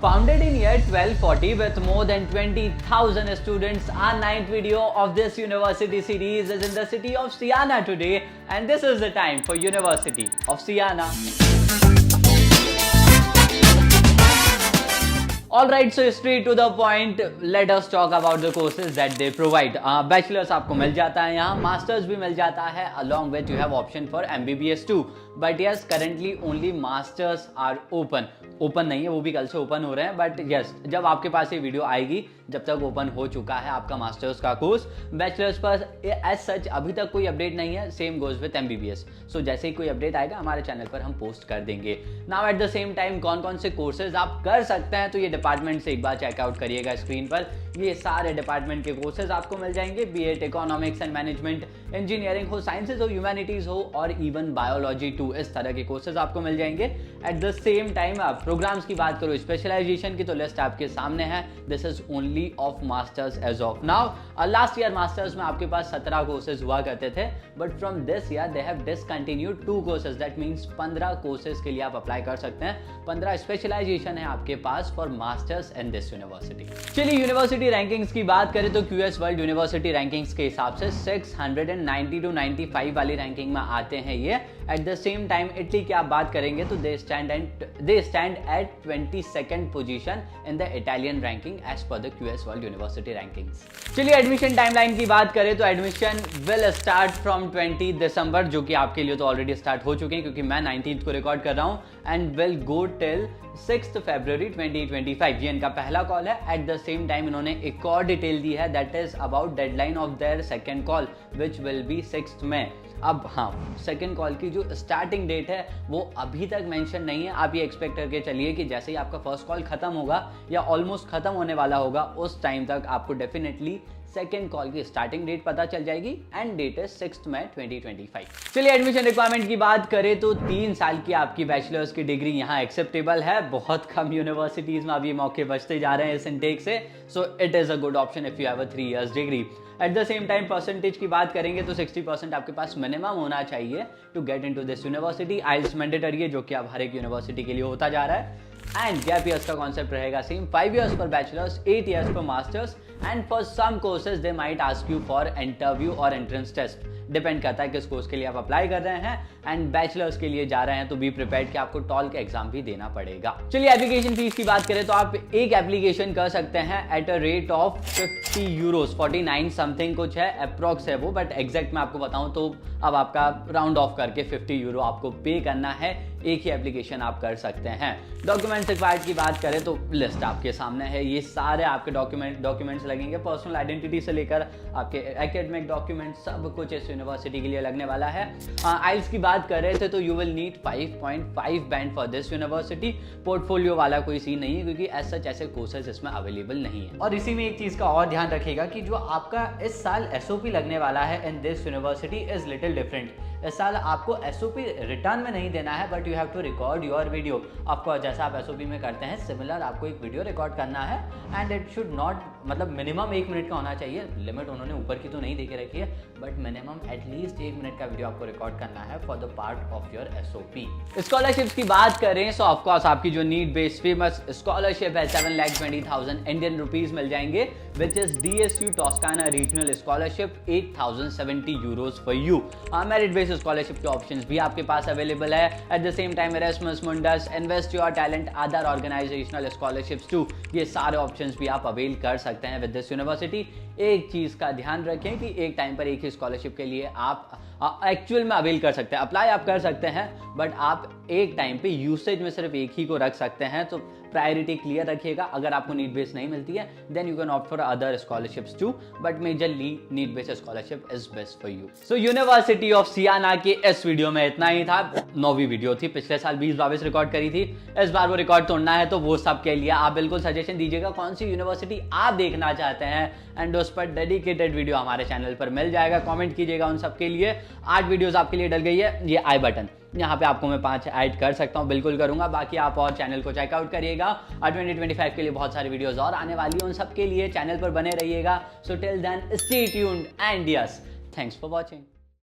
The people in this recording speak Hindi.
Founded in year 1240 with more than 20,000 students, our ninth video of this university series is in the city of Siena today, and this is the time for University of Siena. Alright, so straight to the point, let us talk about the courses that they provide. Bachelor's आपको मिल जाता है यहाँ, Masters भी मिल जाता है, along with you have option for MBBS too. But yes, currently only Masters are open. Open नहीं है, वो भी कल से ओपन हो रहे हैं, बट यस जब आपके पास ये वीडियो आएगी जब तक ओपन हो चुका है आपका मास्टर्स का कोर्स। बैचलर्स पर एज सच अभी तक कोई अपडेट नहीं है, सेम गोज विद एमबीबीएस। सो जैसे ही कोई अपडेट आएगा हमारे चैनल पर हम पोस्ट कर देंगे। Now at the same time कौन कौन से कोर्सेज आप कर सकते हैं, तो ये डिपार्टमेंट से एक बार चेकआउट करिएगा स्क्रीन पर। ये सारे डिपार्टमेंट के कोर्सेज आपको मिल जाएंगे, B Ed economics and management, engineering हो, साइंसेज हो, ह्यूमैनिटीज हो और इवन बायोलॉजी टू, इस तरह के कोर्सेज आपको मिल जाएंगे। एट द सेम टाइम आप प्रोग्राम्स की बात करो, स्पेशलाइजेशन की तो लिस्ट आपके सामने है। This is only of masters as of now. Last year masters में आपके पास 17 कोर्सेज हुआ करते थे, but from this year they have discontinued 2 courses. That means 15 courses के लिए आप अप्लाई कर सकते हैं। 15 स्पेशलाइजेशन है आपके पास for masters in this university. चलिए यूनिवर्सिटी रैंकिंग्स की बात करें तो क्यूएस वर्ल्ड यूनिवर्सिटी रैंकिंग्स के हिसाब से 690 to 95 वाली रैंकिंग में आते हैं ये। At the same time Italy की आप बात करेंगे तो they stand at 22nd position in the Italian ranking as per the QS world university rankings. चलिए एडमिशन टाइमलाइन की बात करें तो admission will start from 20 December, जो कि आपके लिए तो ऑलरेडी स्टार्ट हो चुके हैं क्योंकि मैं 19th को रिकॉर्ड कर रहा हूं, एंड विल गो टिल 6 फरवरी 2025। ये इनका पहला कॉल है। एट द सेम टाइम इन्होंने एक और डिटेल दी है, that is about deadline of their second call which will be 6 मई। अब हाँ, सेकेंड कॉल की जो स्टार्टिंग डेट है वो अभी तक मेंशन नहीं है। आप ये एक्सपेक्ट करके चलिए कि जैसे ही आपका फर्स्ट कॉल खत्म होगा या ऑलमोस्ट खत्म होने वाला होगा, उस टाइम तक आपको डेफिनेटली सेकेंड कॉल की स्टार्टिंग डेट पता चल जाएगी, एंड डेट इज 6 मई 2025। चलिए एडमिशन रिक्वायरमेंट की बात करें तो 3 साल की आपकी बैचलर्स की डिग्री यहाँ एक्सेप्टेबल है। बहुत कम यूनिवर्सिटीज में अब ये मौके बचते जा रहे हैं इस इनटेक से, so it is a good option if you have a 3 years degree. Eight the same time percentage की बात करेंगे तो 60% आपके पास मिनिमम होना चाहिए to get into this university. IELTS mandatory है, जो कि अब हर एक यूनिवर्सिटी के लिए होता जा रहा है। एंड गैप ईयर्स का कॉन्सेप्ट रहेगा same, 5 years for bachelors, 8 years for masters, and for some courses they might ask you for interview और एंट्रेंस टेस्ट। डिपेंड करता है किस कोर्स के लिए आप अप्लाई कर रहे हैं। एंड बैचलर्स के लिए जा रहे हैं तो बी प्रिपेयर्ड कि आपको टॉल का एग्जाम भी देना पड़ेगा। चलिए एप्लीकेशन फीस की बात करें तो आप एक एप्लीकेशन कर सकते हैं at a rate of 50 euros, 49 something कुछ है, अप्रॉक्स है वो, बट एग्जैक्ट मैं आपको बताऊं तो अब आपका राउंड ऑफ करके 50 euro आपको पे करना है। एक ही एप्लीकेशन आप कर सकते हैं। डॉक्यूमेंट्स रिक्वायर्ड की बात करें तो लिस्ट आपके सामने है। ये सारे आपके डॉक्यूमेंट्स लगेंगे, पर्सनल आइडेंटिटी से लेकर आपके एकेडमिक डॉक्यूमेंट, सब कुछ इस यूनिवर्सिटी के लिए लगने वाला है। आइल्स की बात कर रहे थे तो you will need 5.5 band for this university. Portfolio वाला कोई सीन नहीं है क्योंकि एज सच ऐसे कोर्सेज इसमें अवेलेबल नहीं है। और इसी में एक चीज का और ध्यान रखिएगा कि जो आपका इस साल एसओपी लगने वाला है in this university is little different. इस साल आपको एसओपी रिटर्न में नहीं देना है, but you have to record your video. आपको जैसा आप एसओपी में करते हैं सिमिलर आपको एक वीडियो रिकॉर्ड करना है, एंड इट शुड नॉट, मतलब मिनिमम 1 मिनट का होना चाहिए। लिमिट उन्होंने ऊपर की तो नहीं दे के रखी है, बट मिनिमम एटलीस्ट 1 मिनट का वीडियो आपको रिकॉर्ड करना है for the part of your SOP. Scholarships की बात करें तो ऑफकोर्स आपकी जो नीड बेस्ड फेमस स्कॉलरशिप है 7,20,000 इंडियन रुपीज मिल जाएंगे, which is DSU Toscana regional scholarship 8,070 euros for you. Merit based scholarship के ऑप्शंस भी आपके पास अवेलेबल है। At the same time Erasmus Mundus, invest your talent, other organisational scholarships too, ये सारे ऑप्शंस भी आप अवेल कर सकते हैं विद दिस यूनिवर्सिटी। एक चीज का ध्यान रखें कि एक टाइम पर एक ही स्कॉलरशिप के लिए आप एक्चुअल में अवेल कर सकते हैं, अप्लाई आप कर सकते हैं, बट आप एक टाइम पे यूसेज में सिर्फ एक ही को रख सकते हैं। तो प्रायोरिटी क्लियर रखिएगा। अगर आपको नीड बेस नहीं मिलती है then you can opt for other scholarships too, but majorly need based scholarship is best for you. So university of Siena के इस वीडियो में इतना ही था। 9वीं वीडियो थी, पिछले साल 20-22 रिकॉर्ड करी थी, इस बार वो रिकॉर्ड तोड़ना है तो वो सब के लिए आप बिल्कुल सजेशन दीजिएगा कौन सी यूनिवर्सिटी आप देखना चाहते हैं, एंड उस पर डेडिकेटेड वीडियो हमारे चैनल पर मिल जाएगा। कमेंट कीजिएगा उन सब के लिए। 8 वीडियोस आपके लिए डल गई है, ये आई बटन यहाँ पे आपको मैं 5 ऐड कर सकता हूँ, बिल्कुल करूंगा। बाकी आप और चैनल को चेकआउट करिएगा। 2025 के लिए बहुत सारी वीडियोस और आने वाली हैं, उन सब के लिए चैनल पर बने रहिएगा। So till then stay tuned and yes, thanks for watching.